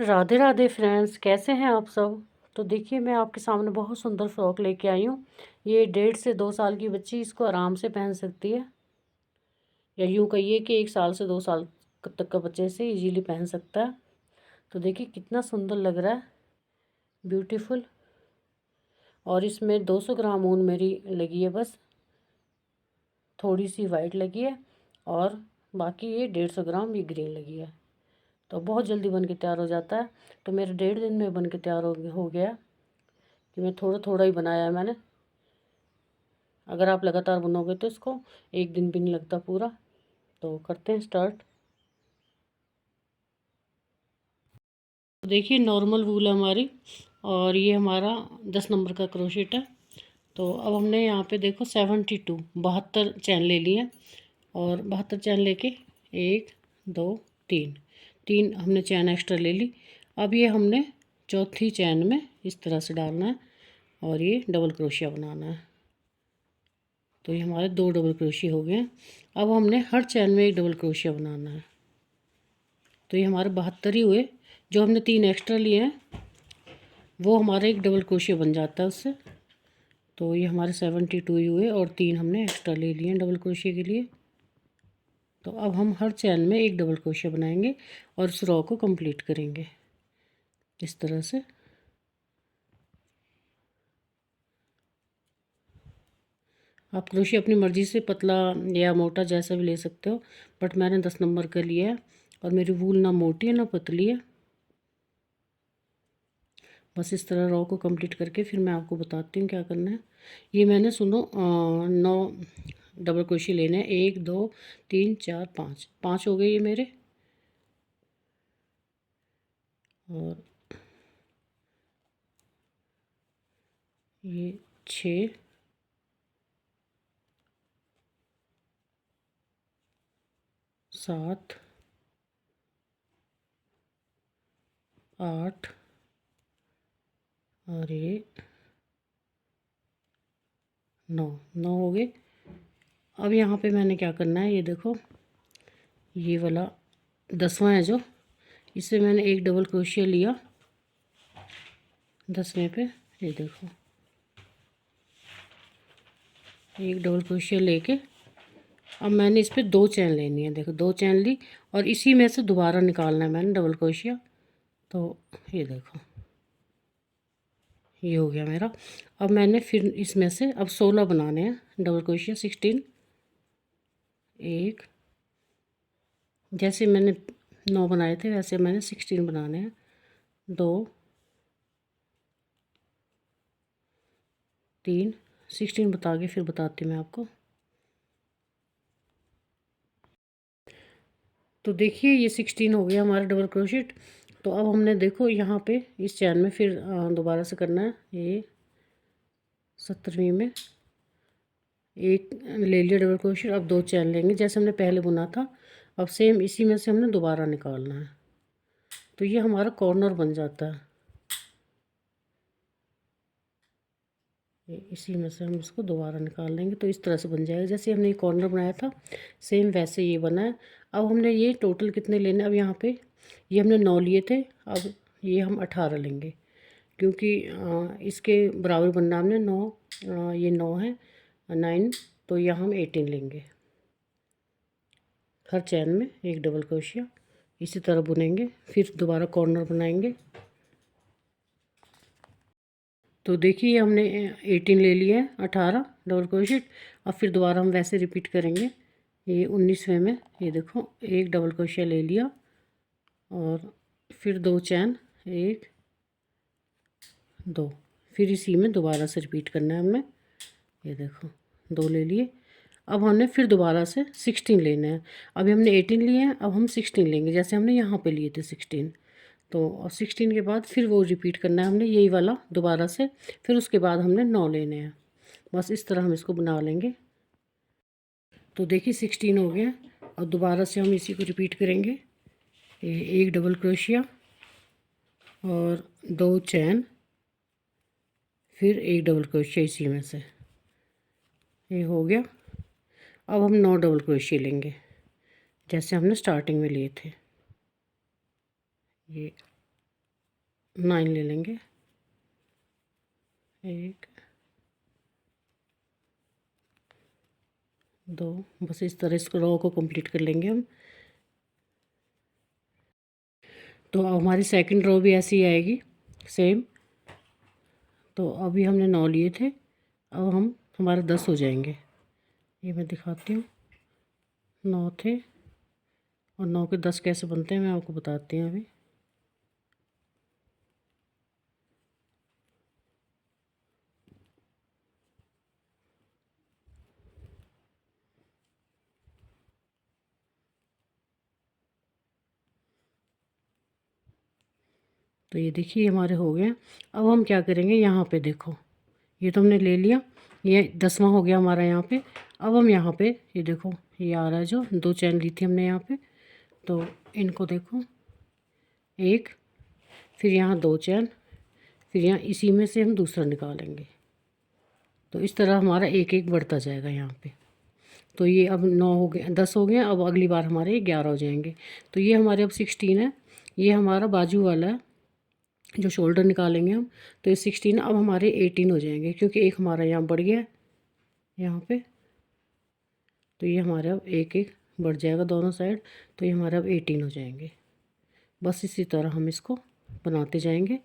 Radhe Radhe friends, कैसे हैं आप सब। तो देखिए, मैं आपके सामने बहुत सुंदर फ्रॉक लेके आई हूँ। ये 1.5 से 2 साल की बच्ची इसको आराम से पहन सकती है, या यूँ कहिए कि 1 साल से 2 साल तक का बच्चे से इजीली पहन सकता है। तो देखिए कितना सुंदर लग रहा है, ब्यूटीफुल। और इसमें 200 ग्राम ऊन मेरी लगी है, बस थोड़ी सी वाइट लगी है, और बाकी ये 150 ग्राम ये ग्रीन लगी है। तो बहुत जल्दी बन के तैयार हो जाता है। तो मेरे 1.5 दिन में बन के तैयार हो गया, कि मैं थोड़ा थोड़ा ही बनाया है मैंने। अगर आप लगातार बनोगे तो इसको 1 दिन भी नहीं लगता पूरा। तो करते हैं स्टार्ट। तो देखिए, नॉर्मल वूल है हमारी, और ये हमारा 10 नंबर का क्रोशेट है। तो अब हमने यहाँ पे देखो 72 चैन ले लिए, और 72 चैन लेके 1 2 3 हमने चैन एक्स्ट्रा ले ली। अब ये हमने चौथी चैन में इस तरह से डालना है, और ये डबल क्रोशिया बनाना है। तो ये हमारे 2 डबल क्रोशिया हो गए हैं। अब हमने हर चैन में एक डबल क्रोशिया बनाना है। तो ये हमारे 72 ही हुए। जो हमने 3 एक्स्ट्रा लिए हैं वो हमारा एक डबल क्रोशिया बन जाता है उससे। तो ये हमारे 72 ही हुए, और 3 हमने एक्स्ट्रा ले लिए हैं डबल क्रोशिया के लिए। तो अब हम हर चैन में एक डबल क्रोशिया बनाएंगे और इस रो को कंप्लीट करेंगे इस तरह से। आप क्रोशिया अपनी मर्ज़ी से पतला या मोटा जैसा भी ले सकते हो, बट मैंने 10 नंबर का लिया है, और मेरी वूल ना मोटी है ना पतली है। बस इस तरह रो को कंप्लीट करके फिर मैं आपको बताती हूँ क्या करना है। ये मैंने सुनो 9 डबल क्रोशिया लेने हैं। 1 2 3 4 5 5 हो गए ये मेरे। और ये 6 7 8 और ये 9 9 हो गए। अब यहाँ पे मैंने क्या करना है, ये देखो, ये वाला 10वां है जो, इससे मैंने एक डबल क्रोशिया लिया 10वें पे। ये देखो, एक डबल क्रोशिया लेके अब मैंने इस पे 2 चैन लेनी है। देखो 2 चैन ली, और इसी में से दोबारा निकालना है मैंने डबल क्रोशिया। तो ये देखो, ये हो गया मेरा। अब मैंने फिर इसमें से अब 16 बनाने हैं डबल क्रोशिया। 16, एक, जैसे मैंने 9 बनाए थे वैसे मैंने 16 बनाने हैं। 2 3 16 बता के फिर बताती मैं आपको। तो देखिए, ये 16 हो गया हमारा डबल क्रोशिट। तो अब हमने देखो यहाँ पे इस चैन में फिर दोबारा से करना है। ये 17वीं में एक ले लिया डबल क्रोशिट। अब 2 चैन लेंगे जैसे हमने पहले बुना था। अब सेम इसी में से हमने दोबारा निकालना है। तो ये हमारा कॉर्नर बन जाता है। इसी में से हम इसको दोबारा निकाल लेंगे, तो इस तरह से बन जाएगा जैसे हमने ये कॉर्नर बनाया था, सेम वैसे ये बना है। अब हमने ये टोटल कितने लेने, अब यहाँ पे ये हमने 9 लिए थे, अब ये हम 18 लेंगे, क्योंकि इसके बराबर बनना हमने 9। ये 9 है, 9, तो यहाँ हम 18 लेंगे। हर चैन में एक डबल क्रोशिया इसी तरह बुनेंगे, फिर दोबारा कॉर्नर बनाएंगे। तो देखिए हमने 18 ले लिए हैं, 18 डबल क्रोशिट। अब फिर दोबारा हम वैसे रिपीट करेंगे। ये 19वें में ये देखो एक डबल क्रोशिया ले लिया, और फिर 2 चैन, 1 2, फिर इसी में दोबारा से रिपीट करना है हमें। ये देखो 2 ले लिए। अब हमने फिर दोबारा से 16 लेना है। अभी हमने 18 लिए हैं, अब हम 16 लेंगे जैसे हमने यहाँ पे लिए थे 16। तो और 16 के बाद फिर वो रिपीट करना है हमने यही वाला दोबारा से। फिर उसके बाद हमने 9 लेने हैं। बस इस तरह हम इसको बना लेंगे। तो देखिए 16 हो गया, और दोबारा से हम इसी को रिपीट करेंगे। एक डबल क्रोशिया और 2 चैन, फिर एक डबल क्रोशिया इसी में से। ये हो गया। अब हम 9 डबल क्रोशिया लेंगे जैसे हमने स्टार्टिंग में लिए थे। ये 9 ले लेंगे। एक, दो, बस इस तरह इस रो को कंप्लीट कर लेंगे हम। तो हमारी सेकंड रो भी ऐसी आएगी सेम। तो अभी हमने 9 लिए थे, अब हम हमारे 10 हो जाएंगे। ये मैं दिखाती हूँ, 9 थे और 9 के 10 कैसे बनते हैं मैं आपको बताती हूँ अभी। तो ये देखिए हमारे हो गए। अब हम क्या करेंगे, यहाँ पे देखो ये तो हमने ले लिया, ये 10वां हो गया हमारा यहाँ पे। अब हम यहाँ पे ये देखो ये आ रहा है जो 2 चैन ली थी हमने यहाँ पे, तो इनको देखो एक, फिर यहाँ 2 चैन, फिर यहाँ इसी में से हम दूसरा निकालेंगे। तो इस तरह हमारा एक एक बढ़ता जाएगा यहाँ पे। तो ये अब 9 हो गए, 10 हो गए। अब अगली बार हमारे 11 हो जाएंगे। तो ये हमारे अब 16 है। ये हमारा बाजू वाला है जो शोल्डर निकालेंगे हम। तो ये 16, अब हमारे 18 हो जाएंगे क्योंकि एक हमारा यहाँ बढ़ गया है यहाँ पे। तो ये हमारे अब एक एक बढ़ जाएगा दोनों साइड। तो ये हमारे अब 18 हो जाएंगे। बस इसी तरह हम इसको बनाते जाएंगे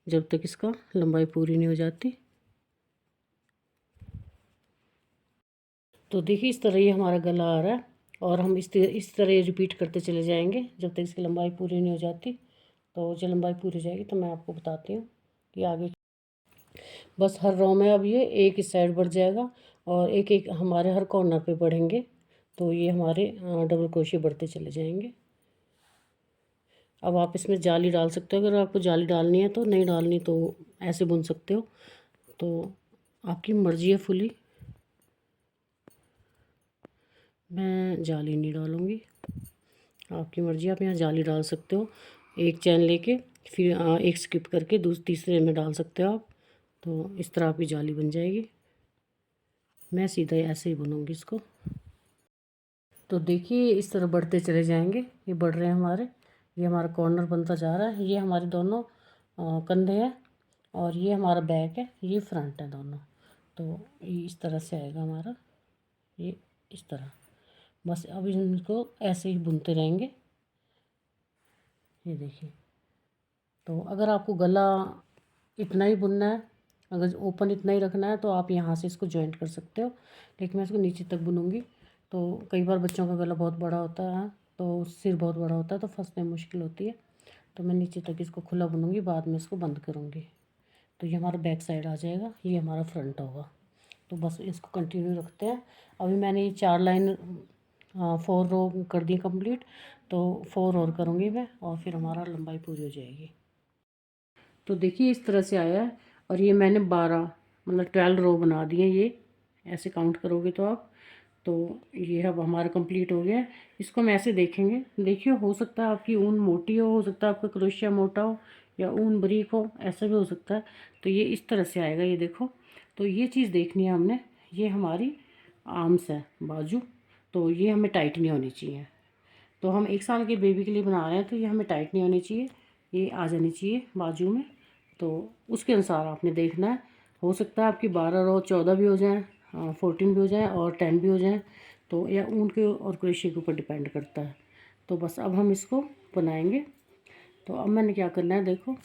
जब तक इसका लंबाई पूरी नहीं हो जाती। तो देखिए इस तरह ये हमारा गला आ रहा है और हम इस तरह रिपीट करते चले जाएंगे जब तक इसकी लंबाई पूरी नहीं हो जाती। तो जब लंबाई पूरी हो जाएगी तो मैं आपको बताती हूँ कि आगे। बस हर रो में अब ये एक इस साइड बढ़ जाएगा और एक एक हमारे हर कॉर्नर पे बढ़ेंगे। तो ये हमारे डबल क्रोशिया बढ़ते चले जाएंगे। अब आप इसमें जाली डाल सकते हो, अगर आपको जाली डालनी है तो, नहीं डालनी तो ऐसे बुन सकते हो। तो आपकी मर्ज़ी है फुली। मैं जाली नहीं डालूँगी, आपकी मर्ज़ी। आप यहाँ जाली डाल सकते हो, एक चैन लेके फिर एक स्किप करके तीसरे में डाल सकते हो आप। तो इस तरह आपकी जाली बन जाएगी। मैं सीधा ऐसे ही बुनूँगी इसको। तो देखिए इस तरह बढ़ते चले जाएंगे, ये बढ़ रहे हैं हमारे। ये हमारा कॉर्नर बनता जा रहा है। ये हमारे दोनों कंधे हैं और ये हमारा बैक है, ये फ्रंट है दोनों। तो ये इस तरह से आएगा हमारा, ये इस तरह। बस अब इनको ऐसे ही बुनते रहेंगे। ये देखिए। तो अगर आपको गला इतना ही बुनना है, अगर ओपन इतना ही रखना है तो आप यहाँ से इसको जॉइंट कर सकते हो, लेकिन मैं इसको नीचे तक बुनूँगी। तो कई बार बच्चों का गला बहुत बड़ा होता है, तो सिर बहुत बड़ा होता है, तो फंसने में मुश्किल होती है। तो मैं नीचे तक इसको खुला बुनूँगी, बाद में इसको बंद करूँगी। तो ये हमारा बैक साइड आ जाएगा, ये हमारा फ्रंट होगा। तो बस इसको कंटिन्यू रखते हैं। अभी मैंने ये 4 लाइन 4 रो कर दी कंप्लीट। तो 4 और करूँगी मैं और फिर हमारा लंबाई पूरी हो जाएगी। तो देखिए इस तरह से आया है और ये मैंने 12 मतलब 12 रो बना दिए। ये ऐसे काउंट करोगे तो आप, तो ये अब हमारा कंप्लीट हो गया है। इसको हम ऐसे देखेंगे, देखिए हो सकता है आपकी ऊन मोटी हो सकता है आपका क्रोशिया मोटा हो या ऊन बारीक हो, ऐसा भी हो सकता है। तो ये इस तरह से आएगा, ये देखो। तो ये चीज़ देखनी है हमने। ये हमारी आर्म्स है, बाजू। तो ये हमें टाइट नहीं होनी चाहिए। तो हम 1 साल के बेबी के लिए बना रहे हैं, तो ये हमें टाइट नहीं होनी चाहिए, ये आ जानी चाहिए बाजू में। तो उसके अनुसार आपने देखना है। हो सकता है आपकी 12 रो 14 भी हो जाए, 14 भी हो जाए और 10 भी हो जाए। तो या ऊन के और क्रोशिया के ऊपर डिपेंड करता है। तो बस अब हम इसको बनाएंगे। तो अब मैंने क्या करना है, देखो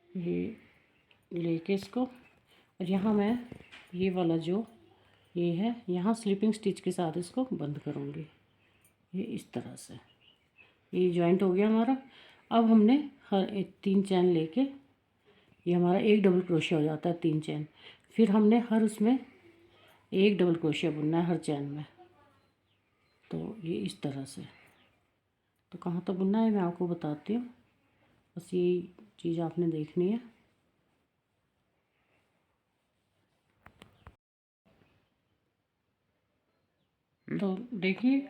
ये लेके इसको, और यहाँ मैं ये वाला जो ये है, यहाँ स्लिपिंग स्टिच के साथ इसको बंद करूँगी। ये इस तरह से ये जॉइंट हो गया हमारा। अब हमने हर एक 3 चैन लेके, ये हमारा एक डबल क्रोशिया हो जाता है 3 चैन। फिर हमने हर उसमें एक डबल क्रोशिया बुनना है हर चैन में। तो ये इस तरह से। तो कहाँ तक बुनना है मैं आपको बताती हूँ, बस ये चीज़ आपने देखनी है। तो देखिए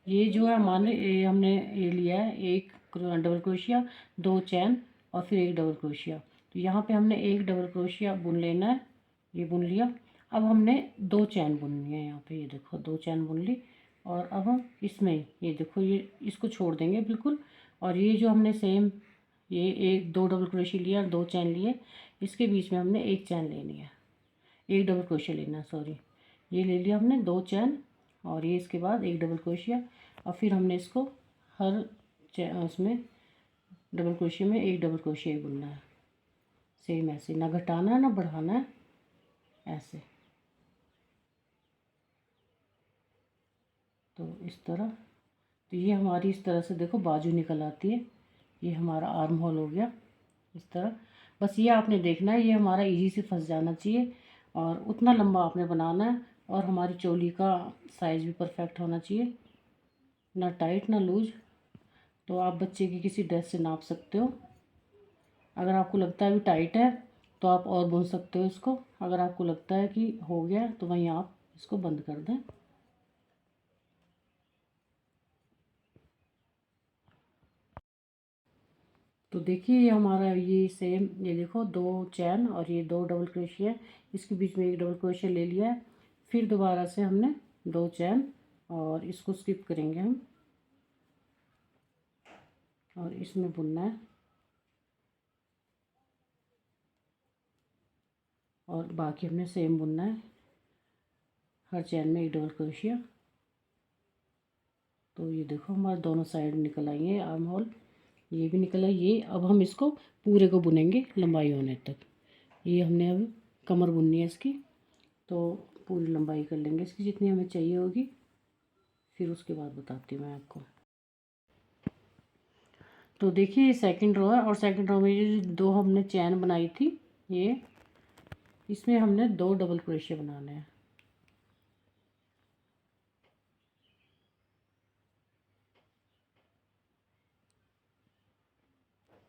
ये जो है हमारे ये हमने ये लिया है एक डबल क्रोशिया, 2 चैन और फिर एक डबल क्रोशिया। तो यहाँ पे हमने एक डबल क्रोशिया बुन लेना है, ये बुन लिया। अब हमने 2 चैन बुननी है यहाँ पे, ये देखो 2 चैन बुन ली। और अब हम इसमें ये देखो ये इसको छोड़ देंगे बिल्कुल। और ये जो हमने सेम ये एक दो डबल क्रोशिया लिया और दो चैन लिए, इसके बीच में हमने एक चैन लेनी है, एक डबल क्रोशिया लेना है, सॉरी। ये ले लिया हमने दो चैन और ये इसके बाद एक डबल क्रोशिया। और फिर हमने इसको हर उसमें डबल क्रोशिया में एक डबल क्रोशिया ही बुनना है, सेम ऐसे, ना घटाना है ना बढ़ाना है, ऐसे। तो इस तरह, तो ये हमारी इस तरह से देखो बाजू निकल आती है। ये हमारा आर्म होल हो गया इस तरह। बस ये आपने देखना है, ये हमारा इजी से फंस जाना चाहिए और उतना लंबा आपने बनाना है। और हमारी चोली का साइज़ भी परफेक्ट होना चाहिए, ना टाइट ना लूज। तो आप बच्चे की किसी ड्रेस से नाप सकते हो। अगर आपको लगता है अभी टाइट है तो आप और बुन सकते हो इसको। अगर आपको लगता है कि हो गया तो वहीं आप इसको बंद कर दें। तो देखिए ये हमारा ये सेम, ये देखो दो चैन और ये दो डबल क्रोशिया, इसके बीच में एक डबल क्रोशिया ले लिया है। फिर दोबारा से हमने दो चैन और इसको स्किप करेंगे हम और इसमें बुनना है। और बाकी हमने सेम बुनना है, हर चैन में एक डबल क्रोशिया। तो ये देखो हमारे दोनों साइड निकल आई है आर्म होल, ये भी निकल आई। ये अब हम इसको पूरे को बुनेंगे लंबाई होने तक। ये हमने अब कमर बुननी है इसकी, तो पूरी लंबाई कर लेंगे इसकी जितनी हमें चाहिए होगी, फिर उसके बाद बताती हूँ मैं आपको। तो देखिए ये सेकंड रो है और सेकंड रो में ये दो हमने चैन बनाई थी, ये इसमें हमने दो डबल क्रोशिया बनाने हैं।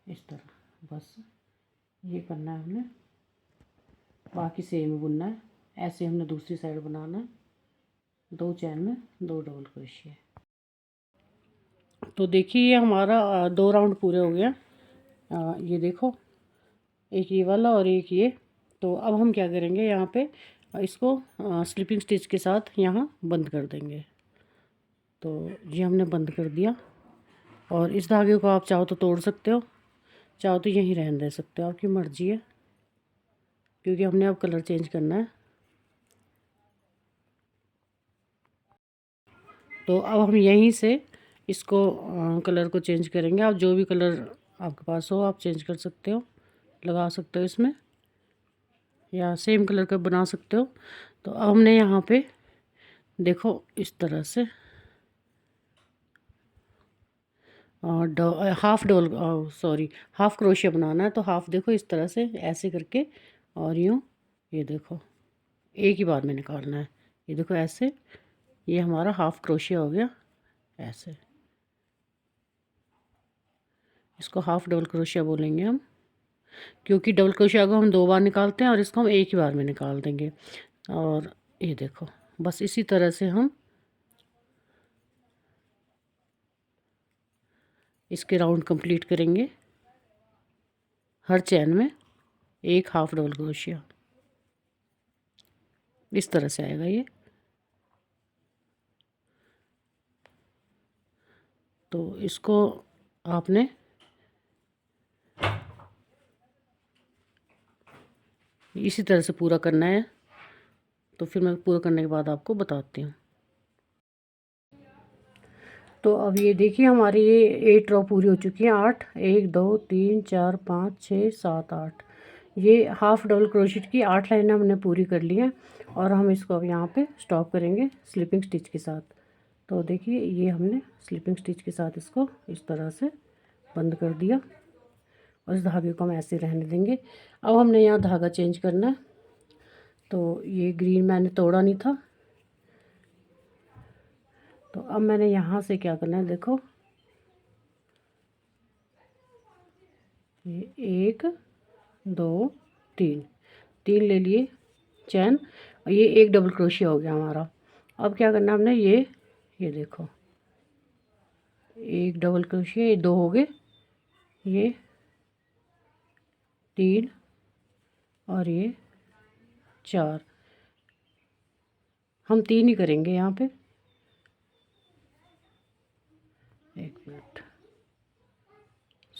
इस तरह बस ये करना है हमने, बाकी सेम बुनना है। ऐसे हमने दूसरी साइड बनाना है, दो चैन में दो डबल क्रोशिया। तो देखिए ये हमारा दो राउंड पूरे हो गया। ये देखो एक ये वाला और एक ये। तो अब हम क्या करेंगे, यहाँ पे इसको स्लिपिंग स्टिच के साथ यहाँ बंद कर देंगे। तो ये हमने बंद कर दिया और इस धागे को आप चाहो तो तोड़ सकते हो, चाहो तो यहीं रहने दे सकते हो, आपकी मर्ज़ी है, क्योंकि हमने अब कलर चेंज करना है। तो अब हम यहीं से इसको कलर को चेंज करेंगे। आप जो भी कलर आपके पास हो आप चेंज कर सकते हो, लगा सकते हो इसमें, या सेम कलर का बना सकते हो। तो अब हमने यहाँ पे देखो इस तरह से हाफ डबल सॉरी हाफ क्रोशिया बनाना है। तो हाफ देखो इस तरह से ऐसे करके और यूँ, ये देखो एक ही बार में निकालना है। ये देखो ऐसे, ये हमारा हाफ क्रोशिया हो गया ऐसे। इसको हाफ डबल क्रोशिया बोलेंगे हम, क्योंकि डबल क्रोशिया को हम दो बार निकालते हैं और इसको हम एक ही बार में निकाल देंगे। और ये देखो बस इसी तरह से हम इसके राउंड कंप्लीट करेंगे, हर चैन में एक हाफ डबल क्रोशिया। इस तरह से आएगा ये। तो इसको आपने इसी तरह से पूरा करना है। तो फिर मैं पूरा करने के बाद आपको बताती हूँ। तो अब ये देखिए हमारी ये 8 रो पूरी हो चुकी है। 8, 1 2 3 4 5 6 7 8, ये हाफ डबल क्रोशिट की 8 लाइनें हमने पूरी कर ली हैं। और हम इसको अब यहाँ पे स्टॉप करेंगे स्लिपिंग स्टिच के साथ। तो देखिए ये हमने स्लिपिंग स्टिच के साथ इसको इस तरह से बंद कर दिया और इस धागे को हम ऐसे रहने देंगे। अब हमने यहाँ धागा चेंज करना है। तो ये ग्रीन मैंने तोड़ा नहीं था, तो अब मैंने यहाँ से क्या करना है, देखो ये 1 2 3, 3 ले लिए चैन और ये एक डबल क्रोशिया हो गया हमारा। अब क्या करना है हमने, ये देखो एक डबल क्रोशिया, ये दो हो गए, ये 3 और ये 4। हम 3 ही करेंगे यहाँ पे,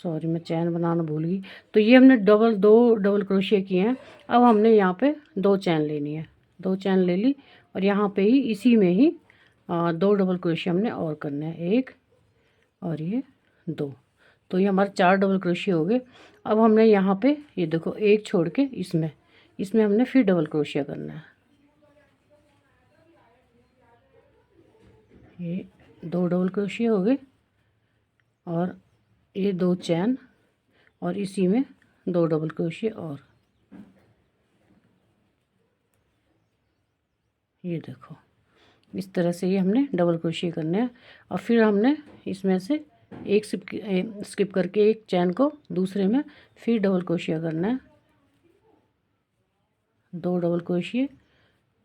सॉरी मैं चैन बनाना भूल गई। तो ये हमने दो डबल क्रोशिया किए हैं। अब हमने यहाँ पे 2 चैन लेनी है, 2 चैन ले ली और यहाँ पे ही इसी में ही 2 डबल क्रोशिया हमने और करना है, 1 और ये 2। तो ये हमारे 4 डबल क्रोशिया हो गए। अब हमने यहाँ पे ये देखो एक छोड़ के इसमें हमने फिर डबल क्रोशिया करना है। ये 2 डबल क्रोशिया हो गए और ये 2 चैन और इसी में 2 डबल क्रोशिया और ये देखो इस तरह से ये हमने डबल क्रोशिया करने हैं। और फिर हमने इसमें से एक स्किप करके एक चैन को दूसरे में फिर डबल क्रोशिया करना है, 2 डबल क्रोशिया,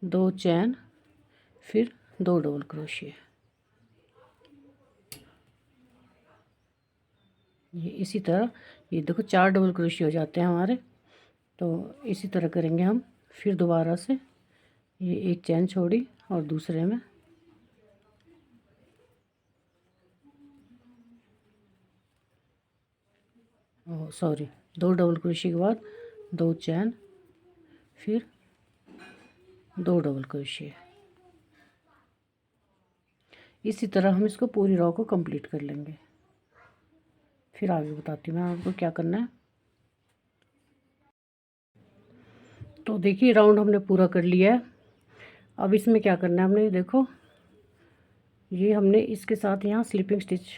2 चैन, फिर 2 डबल क्रोशिया। ये इसी तरह ये देखो 4 डबल क्रोशिया हो जाते हैं हमारे। तो इसी तरह करेंगे हम। फिर दोबारा से ये एक चैन छोड़ी और दूसरे में सॉरी 2 डबल क्रोशिया के बाद 2 चैन, फिर 2 डबल क्रोशिया। इसी तरह हम इसको पूरी रो को कंप्लीट कर लेंगे। फिर आगे बताती हूँ मैं आपको क्या करना है। तो देखिए राउंड हमने पूरा कर लिया है। अब इसमें क्या करना है हमने, ये देखो ये हमने इसके साथ यहाँ स्लिपिंग स्टिच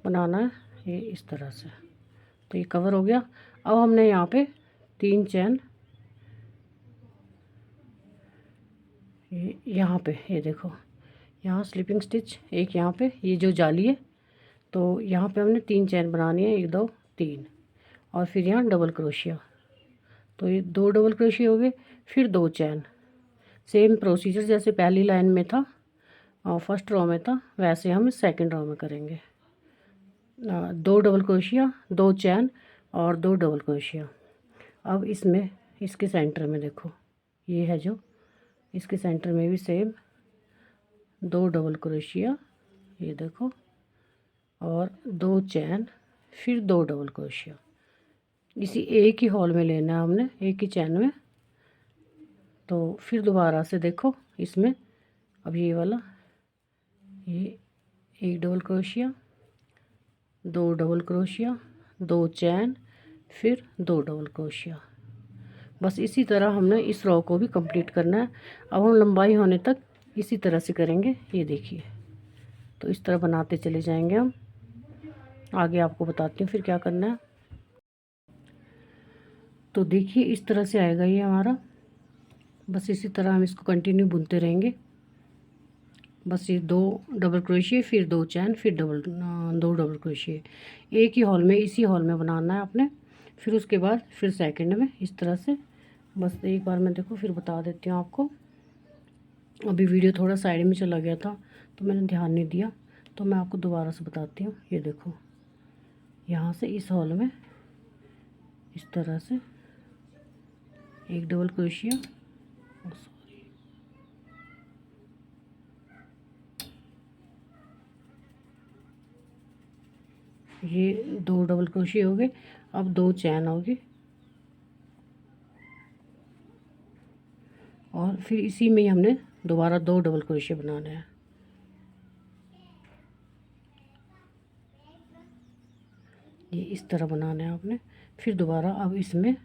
बनाना है, ये इस तरह से। तो ये कवर हो गया। अब हमने यहाँ पे 3 चैन यहाँ पे ये देखो यहाँ स्लिपिंग स्टिच एक यहाँ पे, ये जो जाली है तो यहाँ पे हमने 3 चैन बनानी है, 1 2 3 और फिर यहाँ डबल क्रोशिया। तो ये 2 डबल क्रोशिया हो गए, फिर 2 चैन। सेम प्रोसीजर जैसे पहली लाइन में था और फर्स्ट रो में था वैसे हम सेकंड रो में करेंगे। 2 डबल क्रोशिया, 2 चैन और 2 डबल क्रोशिया। अब इसमें इसके सेंटर में देखो ये है जो इसके सेंटर में भी सेम 2 डबल क्रोशिया, ये देखो, और 2 चैन, फिर 2 डबल क्रोशिया। इसी एक ही हॉल में लेना है हमने, एक ही चैन में। तो फिर दोबारा से देखो इसमें अब ये वाला ये 1 डबल क्रोशिया, 2 डबल क्रोशिया, 2 चैन, फिर 2 डबल क्रोशिया। बस इसी तरह हमने इस रो को भी कंप्लीट करना है। अब हम लंबाई होने तक इसी तरह से करेंगे, ये देखिए। तो इस तरह बनाते चले जाएंगे हम। आगे आपको बताती हूँ फिर क्या करना है। तो देखिए इस तरह से आएगा ये हमारा। बस इसी तरह हम इसको कंटिन्यू बुनते रहेंगे। बस ये 2 डबल क्रोशिया, फिर 2 चैन, फिर 2 डबल क्रोशिया एक ही हॉल में, इसी हॉल में बनाना है आपने। फिर उसके बाद फिर सेकंड में इस तरह से। बस एक बार मैं देखो फिर बता देती हूँ आपको। अभी वीडियो थोड़ा साइड में चला गया था तो मैंने ध्यान नहीं दिया, तो मैं आपको दोबारा से बताती हूँ। ये देखो यहाँ से इस हॉल में इस तरह से 1 डबल क्रोशिया, ये 2 डबल क्रोशिया हो गए। अब 2 चैन हो गए और फिर इसी में ही हमने दोबारा 2 डबल क्रोशिया बनाना है। ये इस तरह बनाना है आपने। फिर दोबारा अब इसमें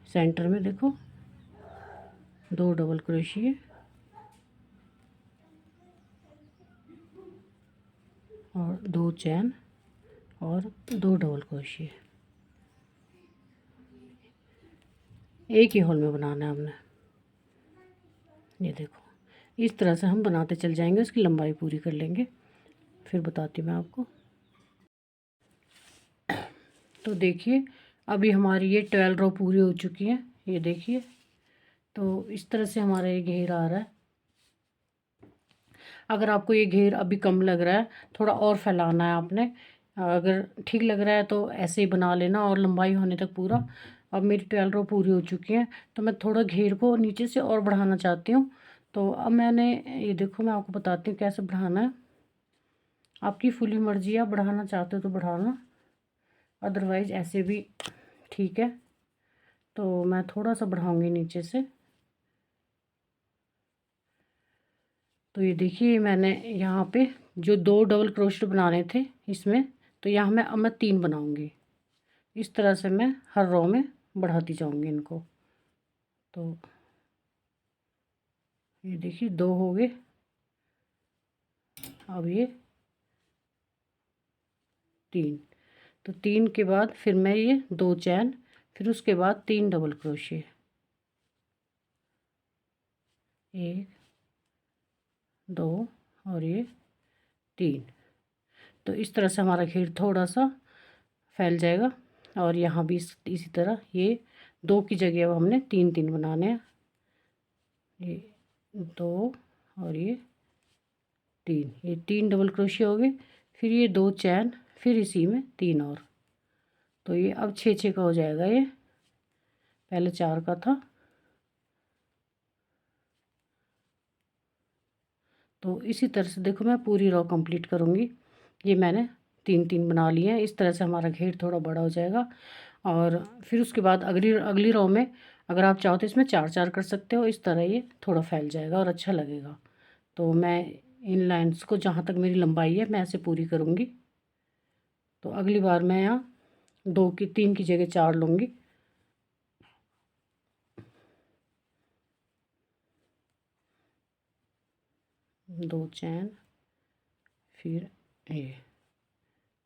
सेंटर में देखो 2 डबल क्रोशिया और 2 चैन और 2 डबल क्रोशिया एक ही हॉल में बनाना है हमने। ये देखो इस तरह से हम बनाते चल जाएंगे, उसकी लंबाई पूरी कर लेंगे। फिर बताती हूँ मैं आपको। तो देखिए अभी हमारी ये 12 रो पूरी हो चुकी है, ये देखिए। तो इस तरह से हमारा ये घेर आ रहा है। अगर आपको ये घेर अभी कम लग रहा है, थोड़ा और फैलाना है आपने। अगर ठीक लग रहा है तो ऐसे ही बना लेना और लंबाई होने तक पूरा। अब मेरी 12 रो पूरी हो चुकी है तो मैं थोड़ा घेर को नीचे से और बढ़ाना चाहती हूँ। तो अब मैंने ये देखो मैं आपको बताती हूँ कैसे बढ़ाना है। आपकी फुली मर्जी, आप बढ़ाना चाहते हो तो बढ़ाना, अदरवाइज ऐसे भी ठीक है। तो मैं थोड़ा सा बढ़ाऊंगी नीचे से। तो ये देखिए मैंने यहाँ पे जो 2 डबल क्रोशेट बनाने थे इसमें, तो यहाँ मैं अब मैं 3 बनाऊंगी। इस तरह से मैं हर रो में बढ़ाती जाऊंगी इनको। तो ये देखिए 2 हो गए। अब ये 3। तो 3 के बाद फिर मैं ये 2 चैन, फिर उसके बाद 3 डबल क्रोशे, 1 2 और ये 3। तो इस तरह से हमारा घेर थोड़ा सा फैल जाएगा। और यहाँ भी इसी तरह ये 2 की जगह अब हमने 3 3 बनाने हैं। ये 2 और ये 3, ये 3 डबल क्रोशिया हो गए। फिर ये 2 चैन, फिर इसी में 3 और। तो ये अब 6 6 का हो जाएगा। ये पहले 4 का था। तो इसी तरह से देखो मैं पूरी रो कंप्लीट करूँगी। ये मैंने 3 3 बना लिए हैं। इस तरह से हमारा घेर थोड़ा बड़ा हो जाएगा। और फिर उसके बाद अगली अगली रो में अगर आप चाहो तो इसमें 4 4 कर सकते हो। इस तरह ये थोड़ा फैल जाएगा और अच्छा लगेगा। तो मैं इन लाइंस को जहाँ तक मेरी लंबाई है मैं ऐसे पूरी करूँगी। तो अगली बार मैं यहाँ 2 की 3 की जगह 4 लूँगी। 2 चैन, फिर ये,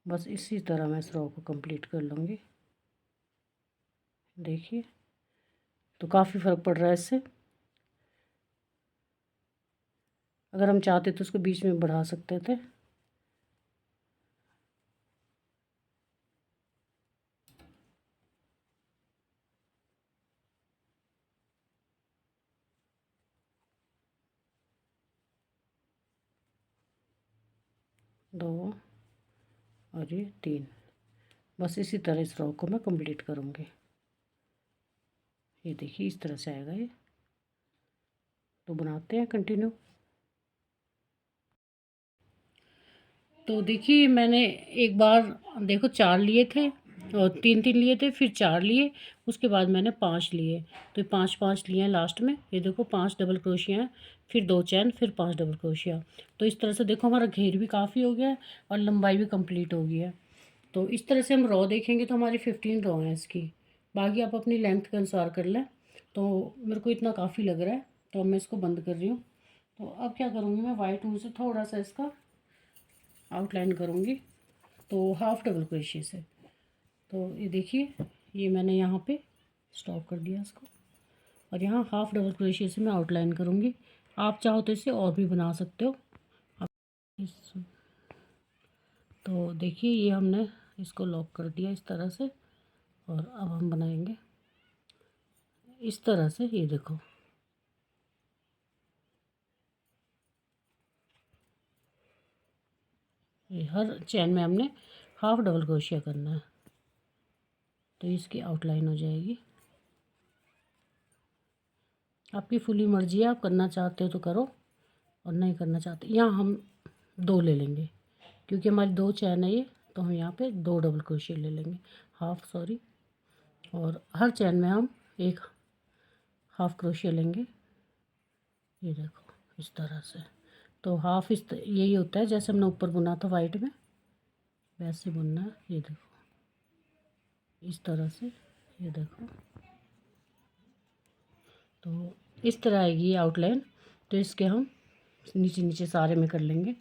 बस इसी तरह मैं इस रो को कंप्लीट कर लूँगी। देखिए तो काफ़ी फ़र्क पड़ रहा है इससे। अगर हम चाहते तो उसको बीच में बढ़ा सकते थे। दो और ये 3, बस इसी तरह इस रो को मैं कंप्लीट करूँगी। ये देखिए इस तरह से आएगा ये। तो बनाते हैं कंटिन्यू। तो देखिए मैंने एक बार देखो 4 लिए थे और 3 3 लिए थे, फिर 4 लिए, उसके बाद मैंने 5 लिए। तो 5 5 लिए हैं लास्ट में। ये देखो 5 डबल क्रोशिया हैं, फिर 2 चैन, फिर 5 डबल क्रोशिया। तो इस तरह से देखो हमारा घेर भी काफ़ी हो गया है और लंबाई भी कंप्लीट हो गई है। तो इस तरह से हम रो देखेंगे तो हमारी 15 रो हैं इसकी। बाकी आप अपनी लेंथ के अनुसार कर लें। तो मेरे को इतना काफ़ी लग रहा है, तो अब मैं इसको बंद कर रही हूँ। तो अब क्या करूँगी मैं वाइट ऊन से थोड़ा सा इसका आउटलाइन करूँगी। तो हाफ डबल क्रोशिया से। तो ये देखिए ये मैंने यहाँ पे स्टॉप कर दिया इसको। और यहाँ हाफ डबल क्रोशिया से मैं आउटलाइन करूँगी। आप चाहो तो इसे और भी बना सकते हो। इस तो देखिए ये हमने इसको लॉक कर दिया इस तरह से। और अब हम बनाएंगे इस तरह से। ये देखो ये हर चैन में हमने हाफ डबल क्रोशिया करना है। तो इसकी आउटलाइन हो जाएगी। आपकी फुली मर्जी है, आप करना चाहते हो तो करो और नहीं करना चाहते। यहाँ हम 2 ले लेंगे क्योंकि हमारी 2 चैन है ये। तो हम यहाँ पे 2 डबल क्रोशिया ले लेंगे, हाफ सॉरी। और हर चैन में हम एक हाफ क्रोशिया लेंगे। ये देखो इस तरह से। तो हाफ यही होता है जैसे हमने ऊपर बुना था वाइट में, वैसे बुनना है। ये देखो इस तरह से। ये देखो तो इस तरह आएगी आउटलाइन। तो इसके हम नीचे नीचे सारे में कर लेंगे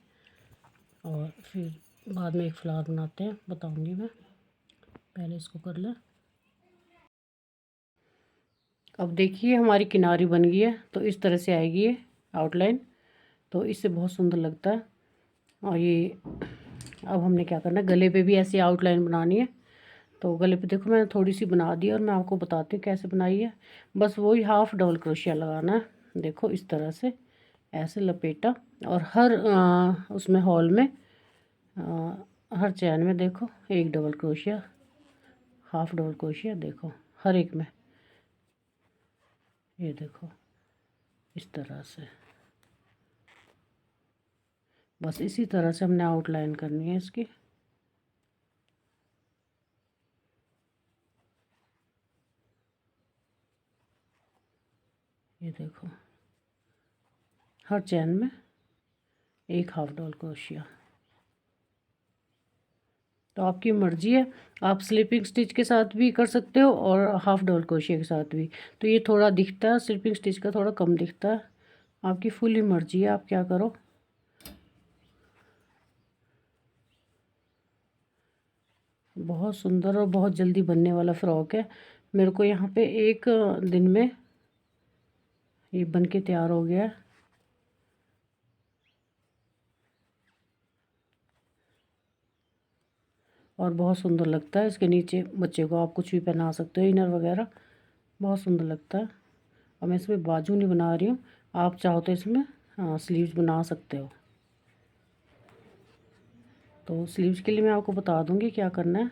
और फिर बाद में एक फ्लावर बनाते हैं, बताऊंगी मैं। पहले इसको कर लें। अब देखिए हमारी किनारी बन गई है। तो इस तरह से आएगी ये आउटलाइन। तो इससे बहुत सुंदर लगता है। और ये अब हमने क्या करना है, गले पे भी ऐसी आउटलाइन बनानी है। तो गले पे देखो मैंने थोड़ी सी बना दी और मैं आपको बताती हूँ कैसे बनाई है। बस वही हाफ डबल क्रोशिया लगाना है। देखो इस तरह से ऐसे लपेटा। और हर उसमें हॉल में हर चैन में देखो एक double crochet, half double crochet देखो हर एक में। ये देखो इस तरह से। बस इसी तरह से हमने आउटलाइन करनी है इसकी। ये देखो, हर चैन में एक हाफ डबल क्रोशिया। तो आपकी मर्ज़ी है, आप स्लिपिंग स्टिच के साथ भी कर सकते हो और हाफ डबल क्रोशिया के साथ भी। तो ये थोड़ा दिखता है, स्लिपिंग स्टिच का थोड़ा कम दिखता है। आपकी फुली मर्ज़ी है, आप क्या करो। बहुत सुंदर और बहुत जल्दी बनने वाला फ़्रॉक है। मेरे को यहाँ पे एक दिन में ये बन के तैयार हो गया है। और बहुत सुंदर लगता है। इसके नीचे बच्चे को आप कुछ भी पहना सकते हो, इनर वगैरह, बहुत सुंदर लगता है। और मैं इसमें बाजू नहीं बना रही हूँ, आप चाहो तो इसमें स्लीव्स बना सकते हो। तो स्लीव्स के लिए मैं आपको बता दूँगी क्या करना है।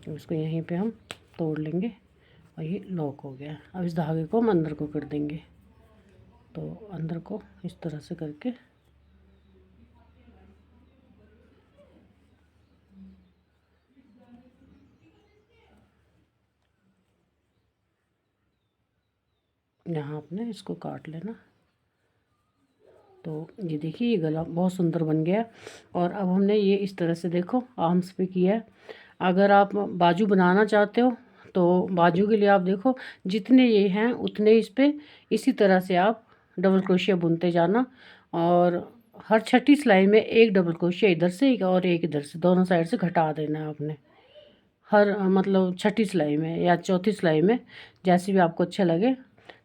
तो इसको यहीं पे हम तोड़ लेंगे और ये लॉक हो गया। अब इस धागे को हम अंदर को कर देंगे। तो अंदर को इस तरह से करके यहाँ आपने इसको काट लेना। तो ये देखिए, ये गला बहुत सुंदर बन गया। और अब हमने ये इस तरह से देखो आर्म्स पे किया है। अगर आप बाजू बनाना चाहते हो तो बाजू के लिए आप देखो, जितने ये हैं उतने इस पे इसी तरह से आप डबल क्रोशिया बुनते जाना। और हर छठी सिलाई में एक डबल क्रोशिया इधर से और एक इधर से, दोनों साइड से घटा देना है आपने। हर मतलब छठी सिलाई में या चौथी सिलाई में, जैसे भी आपको अच्छा लगे।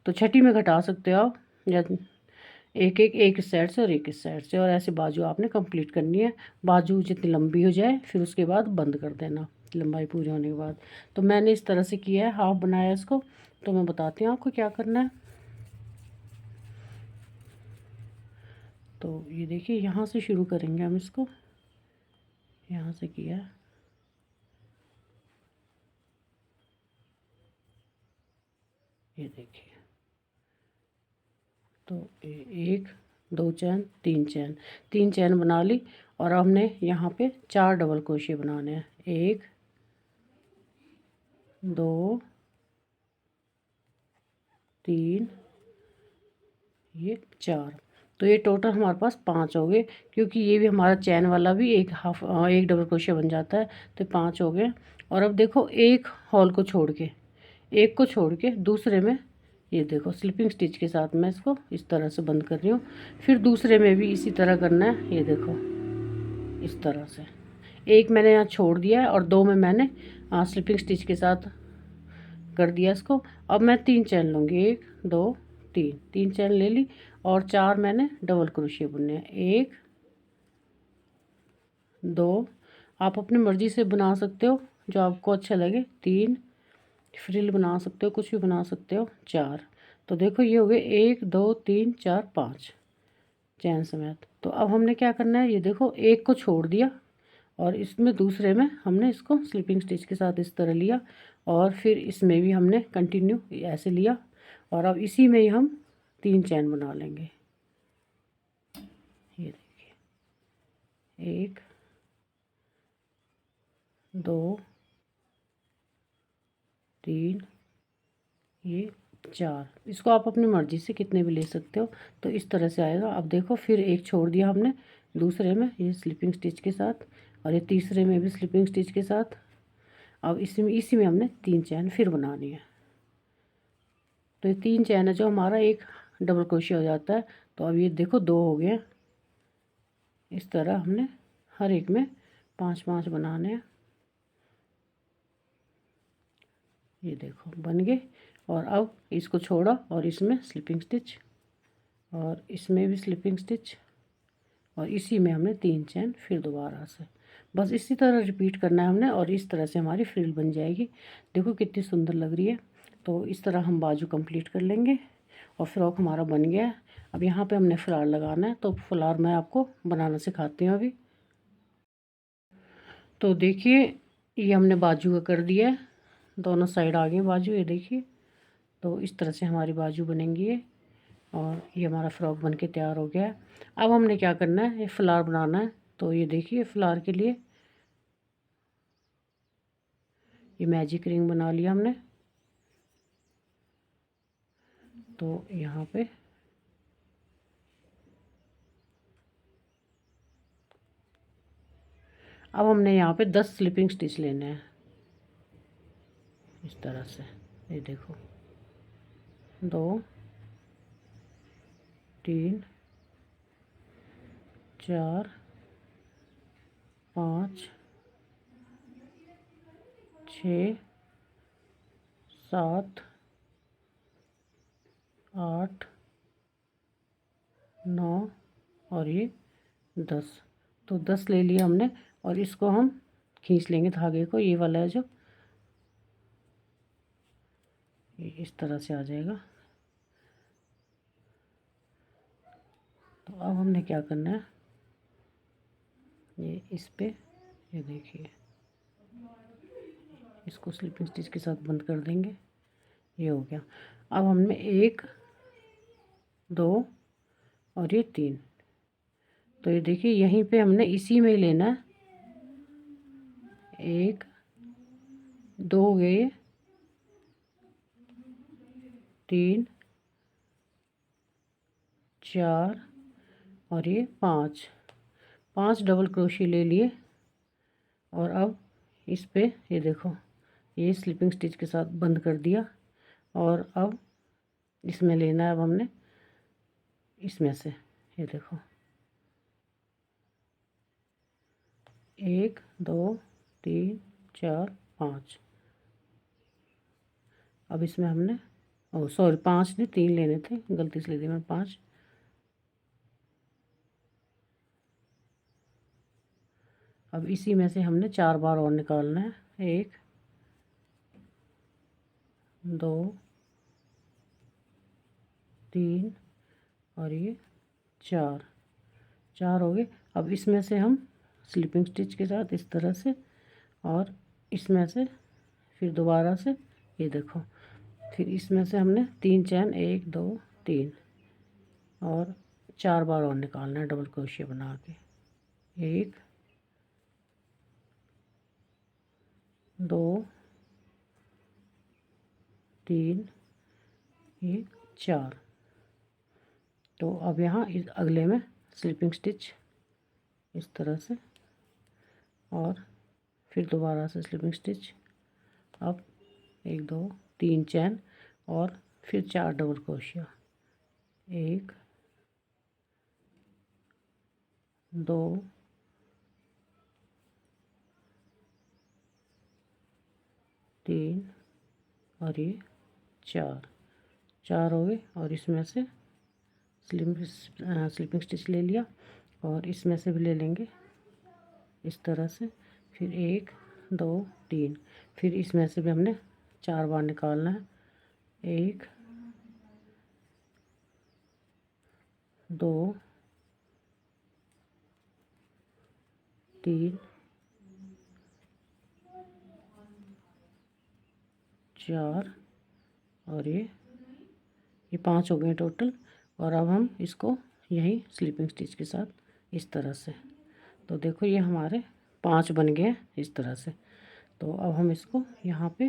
तो छठी में घटा सकते हो आप, या एक इस साइड से और एक इस साइड से। और ऐसे बाजू आपने कंप्लीट करनी है। बाजू जितनी लंबी हो जाए फिर उसके बाद बंद कर देना, लंबाई पूरी होने के बाद। तो मैंने इस तरह से किया है, हाफ बनाया इसको। तो मैं बताती हूँ आपको क्या करना है। तो ये देखिए, यहाँ से शुरू करेंगे हम इसको, यहाँ से किया है। ये देखिए, तो एक, दो चैन, तीन चैन, तीन चैन बना ली। और हमने यहाँ पे चार डबल क्रोशिया बनाने हैं। एक, दो, तीन, ये चार। तो ये टोटल हमारे पास पाँच हो गए, क्योंकि ये भी हमारा चैन वाला भी एक डबल क्रोशिया बन जाता है। तो पाँच हो गए। और अब देखो, एक हॉल को छोड़ के, एक को छोड़ के दूसरे में ये देखो स्लिपिंग स्टिच के साथ मैं इसको इस तरह से बंद कर रही हूँ। फिर दूसरे में भी इसी तरह करना है। ये देखो इस तरह से एक मैंने यहाँ छोड़ दिया है और दो में मैंने स्लिपिंग स्टिच के साथ कर दिया इसको। अब मैं तीन चैन लूँगी, एक, दो, तीन, तीन चैन ले ली। और चार मैंने डबल क्रोशिया बुनने हैं। एक, दो, आप अपनी मर्ज़ी से बना सकते हो जो आपको अच्छा लगे। तीन, फ्रिल बना सकते हो, कुछ भी बना सकते हो। चार। तो देखो ये हो गए एक, दो, तीन, चार, पाँच चैन समेत। तो अब हमने क्या करना है, ये देखो एक को छोड़ दिया और इसमें दूसरे में हमने इसको स्लिपिंग स्टिच के साथ इस तरह लिया। और फिर इसमें भी हमने कंटिन्यू ऐसे लिया। और अब इसी में ही हम तीन चैन बना लेंगे। ये देखिए, एक, दो, तीन, ये चार। इसको आप अपनी मर्ज़ी से कितने भी ले सकते हो। तो इस तरह से आएगा। अब देखो, फिर एक छोड़ दिया हमने दूसरे में ये स्लिपिंग स्टिच के साथ, और ये तीसरे में भी स्लिपिंग स्टिच के साथ। अब इसी में हमने तीन चैन फिर बनानी है। तो ये तीन चैन है जो हमारा एक डबल क्रोशिया हो जाता है। तो अब ये देखो दो हो गए। इस तरह हमने हर एक में पांच पांच बनाने हैं। ये देखो बन गए। और अब इसको छोड़ा और इसमें स्लिपिंग स्टिच, और इसमें भी स्लिपिंग स्टिच, और इसी में हमने तीन चैन फिर दोबारा से। बस इसी तरह रिपीट करना है हमने, और इस तरह से हमारी फ्रिल बन जाएगी। देखो कितनी सुंदर लग रही है। तो इस तरह हम बाजू कंप्लीट कर लेंगे और फ्रॉक हमारा बन गया है। अब यहाँ पे हमने फ्लावर लगाना है। तो फ्लावर मैं आपको बनाना सिखाती हूँ अभी। तो देखिए, ये हमने बाजू का कर दिया है, दोनों साइड आ गए बाजू, ये देखिए। तो इस तरह से हमारी बाजू बनेंगी ये। और ये हमारा फ्रॉक बन के तैयार हो गया है। अब हमने क्या करना है, ये फ्लावर बनाना है। तो ये देखिए फ्लावर के लिए ये मैजिक रिंग बना लिया हमने। तो यहाँ पे अब हमने यहाँ पे 10 स्लिपिंग स्टिच लेने हैं इस तरह से। ये देखो 2 3 4 5 6 7 8 9 और ये 10। तो 10 ले लिया हमने और इसको हम खींच लेंगे धागे को, ये वाला है जो, ये इस तरह से आ जाएगा। तो अब हमने क्या करना है, ये इस पे ये देखिए इसको स्लिपिंग स्टिच के साथ बंद कर देंगे। ये हो गया। अब हमने 1 2 और ये 3। तो ये देखिए यहीं पे हमने इसी में लेना है। 1 2 हो गए, 3 4 और ये 5 डबल क्रोशिया ले लिए। और अब इस पे ये देखो ये स्लिपिंग स्टिच के साथ बंद कर दिया। और अब इसमें लेना है, अब हमने इसमें से ये देखो 1 2 3 4 5। अब इसमें हमने सॉरी 5 नहीं 3 लेने थे, गलती से ले दी मैं 5। अब इसी में से हमने 4 बार और निकालना है। 1 2 3 और ये 4 हो गए। अब इसमें से हम स्लिपिंग स्टिच के साथ इस तरह से, और इसमें से फिर दोबारा से ये देखो, फिर इसमें से हमने 3 चैन 1 2 3 और 4 बार और निकालना है डबल क्रोशिया बना के। 1 2 3 ये 4। तो अब यहाँ इस अगले में स्लिपिंग स्टिच इस तरह से, और फिर दोबारा से स्लिपिंग स्टिच। अब 1 2 3 चैन और फिर 4 डबल क्रोशिया। 1 2 3 और ये 4 हो गए। और इसमें से स्लिपिंग स्टिच ले लिया और इसमें से भी ले लेंगे इस तरह से। फिर 1 2 3, फिर इसमें से भी हमने 4 बार निकालना है। 1 2 3 4 और ये 5 हो गए टोटल। और अब हम इसको यहीं स्लिपिंग स्टिच के साथ इस तरह से, तो देखो ये हमारे 5 बन गए इस तरह से। तो अब हम इसको यहाँ पे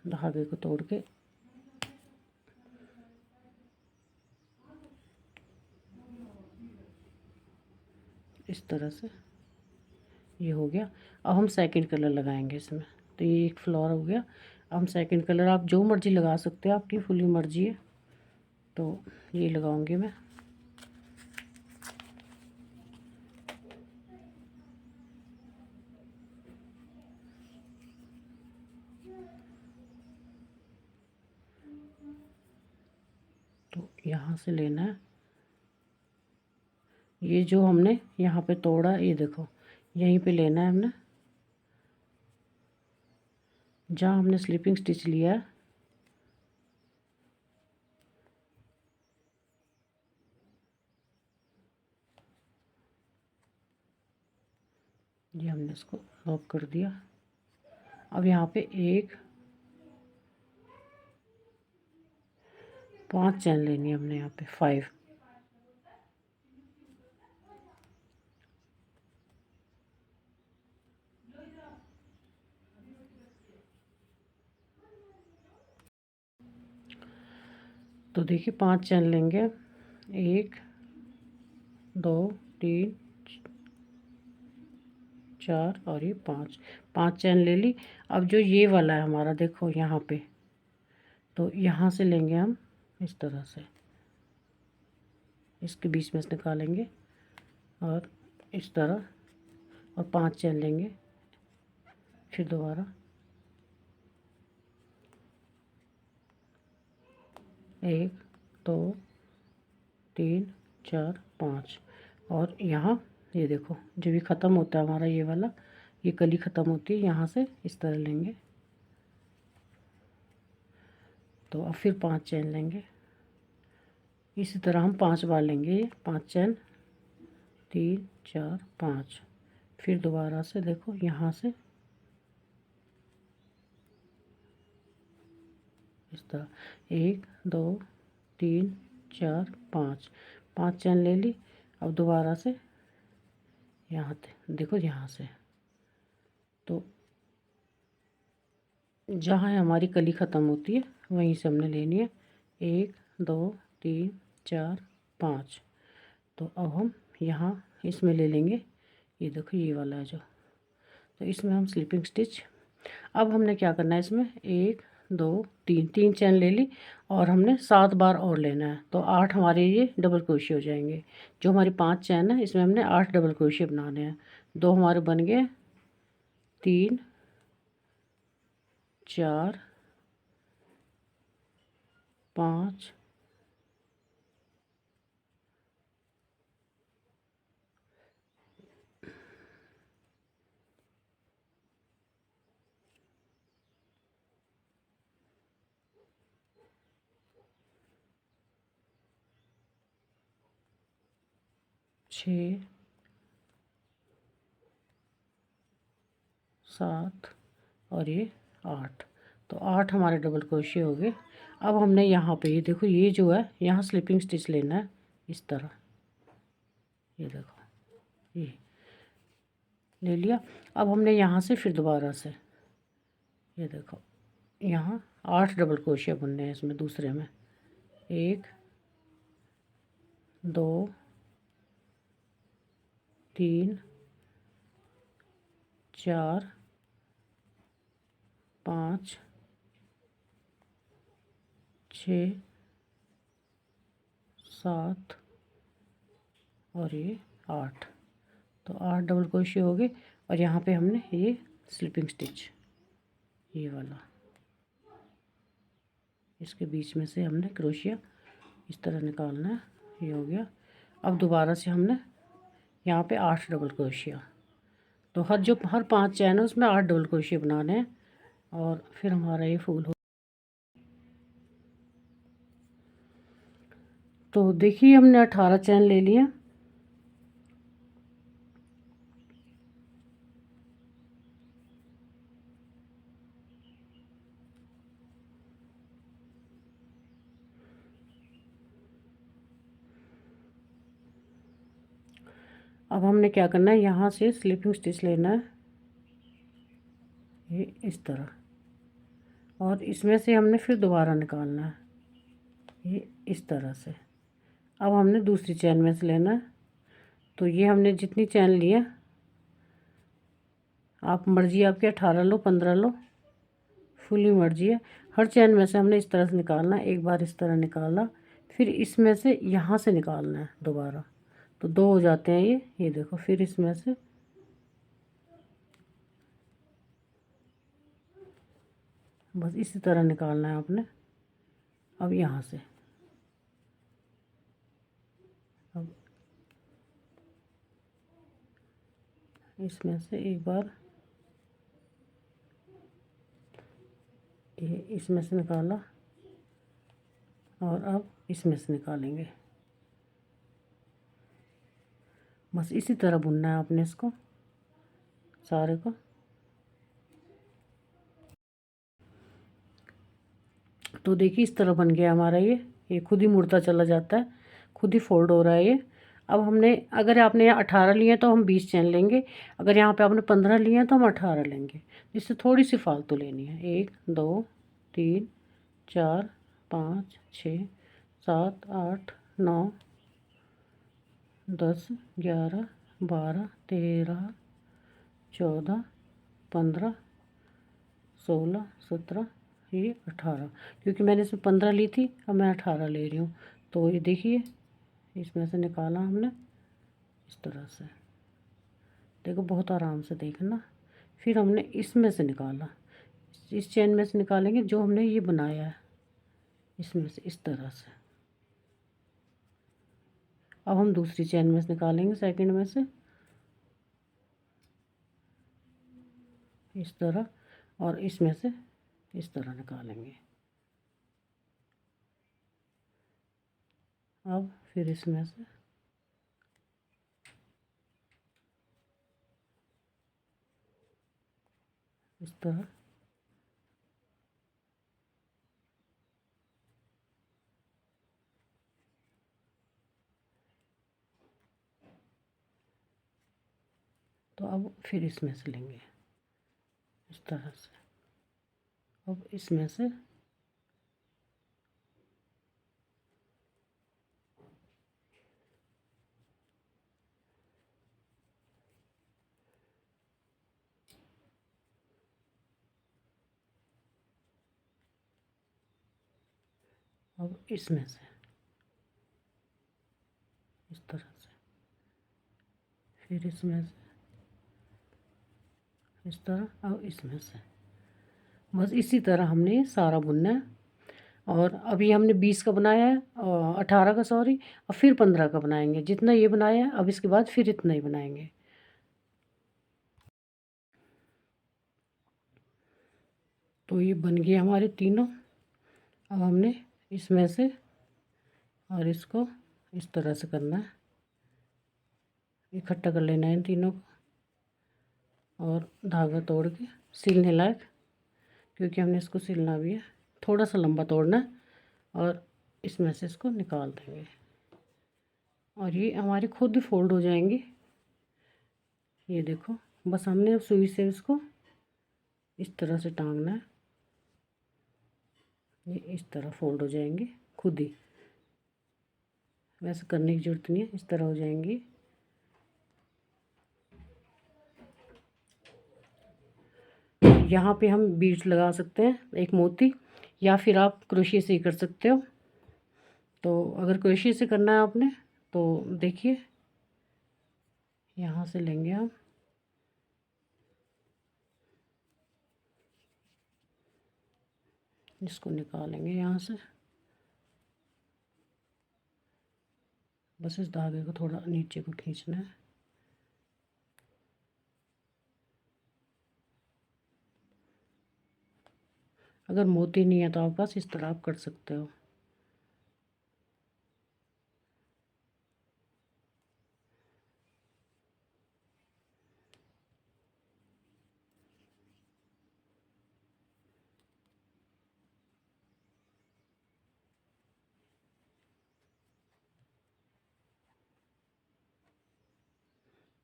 धागे को तोड़ के इस तरह से, ये हो गया। अब हम सेकंड कलर लगाएंगे इसमें। तो ये एक फ्लावर हो गया। अब हम सेकंड कलर आप जो मर्जी लगा सकते हो, आपकी फुली मर्जी है। तो ये लगाऊंगी मैं। तो यहाँ से लेना है, ये जो हमने यहाँ पे तोड़ा, ये देखो यहीं पे लेना है हमने, जहाँ हमने स्लिपिंग स्टिच लिया है। ये हमने इसको लॉक कर दिया। अब यहाँ पे 1 5 चैन लेनी है हमने यहाँ पे 5। तो देखिए 5 चैन लेंगे, 1 2 3 4 और ये 5 चैन ले ली। अब जो ये वाला है हमारा, देखो यहाँ पे, तो यहाँ से लेंगे हम इस तरह से, इसके बीच में से निकालेंगे और इस तरह, और 5 चैन लेंगे। फिर दोबारा 1 2 3 4 5, और यहाँ ये देखो जब भी ख़त्म होता है हमारा ये वाला, ये कली ख़त्म होती है, यहाँ से इस तरह लेंगे। तो अब फिर 5 चैन लेंगे, इसी तरह हम 5 बार लेंगे ये 5 चैन, 3 4 5। फिर दोबारा से देखो यहाँ से इस तरह 1 2 3 4 5 चैन ले ली। अब दोबारा से यहाँ से देखो, यहाँ से तो जहाँ हमारी कली ख़त्म होती है वहीं से हमने लेनी है। 1 2 3 4 5। तो अब हम यहाँ इसमें ले लेंगे, ये देखो ये वाला है जो, तो इसमें हम स्लिपिंग स्टिच। अब हमने क्या करना है, इसमें 1 2 3 चैन ले ली, और हमने 7 बार और लेना है, तो 8 हमारे ये डबल क्रोशिया हो जाएंगे। जो हमारी 5 चैन है इसमें हमने 8 डबल क्रोशिया बनाने हैं। 2 हमारे बन गए, 3 4 5 6 7 और ये 8। तो 8 हमारे डबल क्रोशिया हो गए। अब हमने यहाँ पे ये देखो, ये जो है यहाँ स्लिपिंग स्टिच लेना है इस तरह, ये देखो ये ले लिया। अब हमने यहाँ से फिर दोबारा से ये देखो, यहाँ 8 डबल क्रोशिया बुनने हैं इसमें, दूसरे में 1 2 3 4 5 6 7 और ये 8। तो 8 डबल क्रोशिया हो गए, और यहाँ पे हमने ये स्लिपिंग स्टिच, ये वाला, इसके बीच में से हमने क्रोशिया इस तरह निकालना है, ये हो गया। अब दोबारा से हमने यहाँ पे 8 डबल क्रोशिया, तो हर 5 चैन है उसमें 8 डबल क्रोशिया बनाने हैं, और फिर हमारा ये फूल हो। तो देखिए हमने 18 चैन ले लिया। अब हमने क्या करना है, यहाँ से स्लिपिंग स्टिच लेना है, ये इस तरह, और इसमें से हमने फिर दोबारा निकालना है, ये इस तरह से। अब हमने दूसरी चैन में से लेना है, तो ये हमने जितनी चैन ली है, आप मर्जी आपकी 18 लो 15 लो, फुली मर्जी है। हर चैन में से हमने इस तरह से निकालना है, एक बार इस तरह निकाला, फिर इसमें से यहाँ से निकालना है दोबारा, तो 2 हो जाते हैं ये देखो। फिर इसमें से बस इसी तरह निकालना है आपने। अब यहाँ से अब इसमें से एक बार ये इसमें से निकाला, और अब इसमें से निकालेंगे। बस इसी तरह बुनना है आपने इसको सारे को। तो देखिए इस तरह बन गया हमारा ये ये खुद ही मुड़ता चला जाता है, खुद ही फोल्ड हो रहा है ये। अब हमने, अगर आपने यहाँ 18 लिए हैं तो हम 20 चैन लेंगे, अगर यहाँ पे आपने 15 लिए हैं तो हम 18 लेंगे। इससे थोड़ी सी फालतू लेनी है। 1 2 3 4 5 6 7 8 9 10 11 12 13 14 15 16 17 ये 18, क्योंकि मैंने इसमें 15 ली थी, अब मैं 18 ले रही हूँ। तो ये देखिए, इसमें से निकाला हमने इस तरह से, देखो बहुत आराम से देखना। फिर हमने इसमें से निकाला, इस चेन में से निकालेंगे जो हमने ये बनाया है, इसमें से इस तरह से। अब हम दूसरी चेन में से निकालेंगे, सेकंड में से इस तरह, और इसमें से इस तरह निकालेंगे। अब फिर इसमें से इस तरह, तो अब फिर इसमें से लेंगे इस तरह से। अब इसमें से अब इसमें से इस तरह से, फिर इसमें से इस तरह, अब इसमें से। बस इसी तरह हमने सारा बुनना है। और अभी हमने 20 का बनाया है, 18 का सॉरी, और फिर 15 का बनाएंगे। जितना ये बनाया है अब इसके बाद फिर इतना ही बनाएंगे। तो ये बन गए हमारे तीनों। अब हमने इसमें से और इसको इस तरह से करना है, इकट्ठा कर लेना है इन तीनों को, और धागा तोड़ के सिलने लायक, क्योंकि हमने इसको सिलना भी है। थोड़ा सा लंबा तोड़ना है और इसमें से इसको निकाल देंगे, और ये हमारे खुद फोल्ड हो जाएंगे। ये देखो, बस हमने अब सुई से इसको इस तरह से टांगना है, ये इस तरह फोल्ड हो जाएंगे खुद ही, वैसे करने की ज़रूरत नहीं है, इस तरह हो जाएंगी। यहाँ पे हम बीड्स लगा सकते हैं, एक मोती, या फिर आप क्रोशिया से ही कर सकते हो। तो अगर क्रोशिया से करना है आपने तो देखिए, यहाँ से लेंगे हम, इसको निकालेंगे यहाँ से। बस इस धागे को थोड़ा नीचे को खींचना है। अगर मोती नहीं है तो आपके पास इस तरह आप कर सकते हो।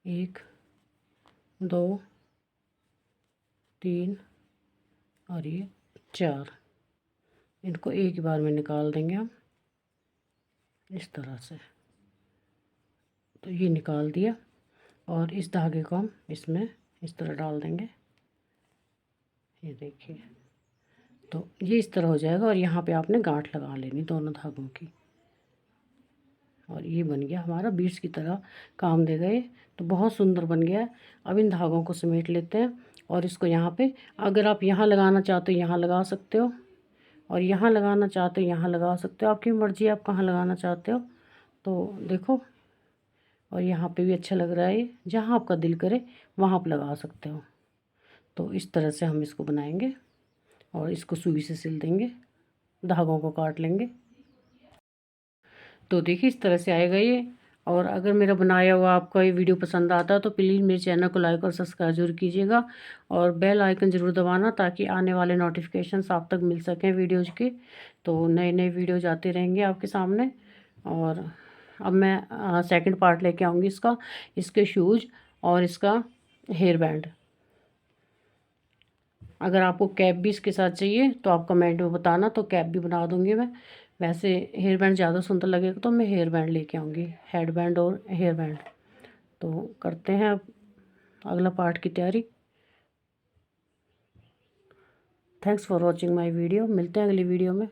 एक, दो, तीन और ये 4, इनको एक ही बार में निकाल देंगे हम इस तरह से। तो ये निकाल दिया, और इस धागे को हम इसमें इस तरह डाल देंगे, ये देखिए। तो ये इस तरह हो जाएगा, और यहाँ पे आपने गांठ लगा लेनी दोनों धागों की, और ये बन गया हमारा बीड्स की तरह काम देगा ये। तो बहुत सुंदर बन गया है। अब इन धागों को समेट लेते हैं, और इसको यहाँ पे, अगर आप यहाँ लगाना चाहते हो यहाँ लगा सकते हो, और यहाँ लगाना चाहते हो यहाँ लगा सकते हो, आपकी मर्ज़ी है आप कहाँ लगाना चाहते हो। तो देखो, और यहाँ पे भी अच्छा लग रहा है ये, जहाँ आपका दिल करे वहाँ आप लगा सकते हो। तो इस तरह से हम इसको बनाएंगे, और इसको सुई से सिल देंगे, धागों को काट लेंगे। तो देखिए इस तरह से आएगा ये। और अगर मेरा बनाया हुआ आपको ये वीडियो पसंद आता है तो प्लीज़ मेरे चैनल को लाइक और सब्सक्राइब जरूर कीजिएगा और बेल आइकन ज़रूर दबाना, ताकि आने वाले नोटिफिकेशंस आप तक मिल सकें वीडियोज़ के। तो नए नए वीडियोज़ आते रहेंगे आपके सामने। और अब मैं सेकंड पार्ट लेके आऊँगी इसका, इसके शूज़ और इसका हेयर बैंड। अगर आपको कैप भी इसके साथ चाहिए तो आप कमेंट में बताना, तो कैप भी बना दूँगी मैं। वैसे हेयर बैंड ज़्यादा सुंदर लगेगा तो मैं हेयर बैंड लेके आऊँगी, हेड बैंड और हेयर बैंड। तो करते हैं अब अगला पार्ट की तैयारी। Thanks for watching my video. मिलते हैं अगली वीडियो में।